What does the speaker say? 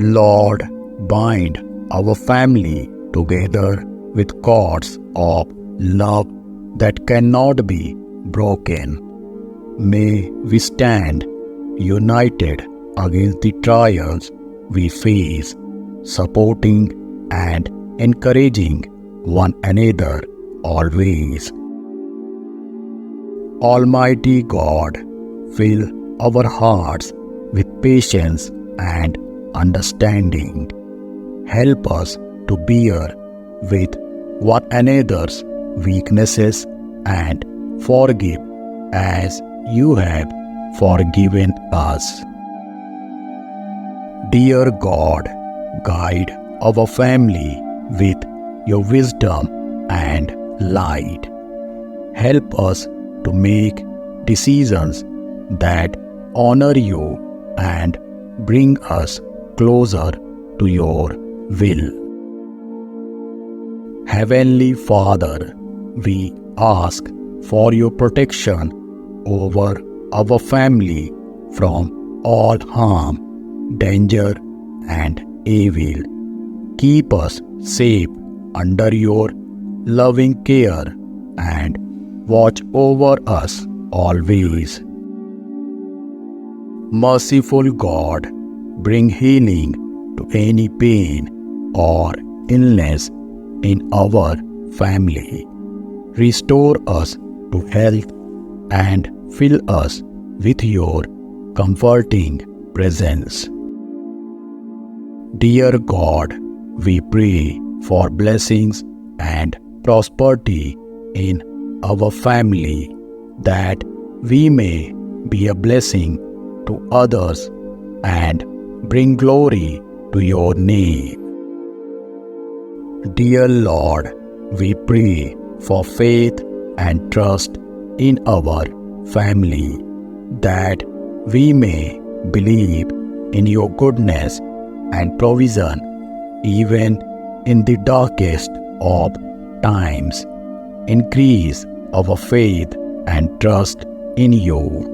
Lord, bind our family together with cords of love that cannot be broken. May we stand united against the trials we face, supporting and encouraging one another always. Almighty God, fill our hearts with patience and understanding. Help us to bear with one another's weaknesses and forgive as you have forgiven us. Dear God, guide our family with your wisdom and light. Help us to make decisions that honor you and bring us closer to your will. Heavenly Father, we ask for your protection over our family from all harm, danger, and evil. Keep us safe under your loving care and watch over us always. Merciful God, bring healing to any pain or illness in our family. Restore us to health and fill us with your comforting presence. Dear God, we pray for blessings and prosperity in our family, that we may be a blessing to others and bring glory to your name. Dear Lord, we pray for faith and trust in our family, that we may believe in your goodness and provision even in the darkest of times. Increase our faith and trust in you.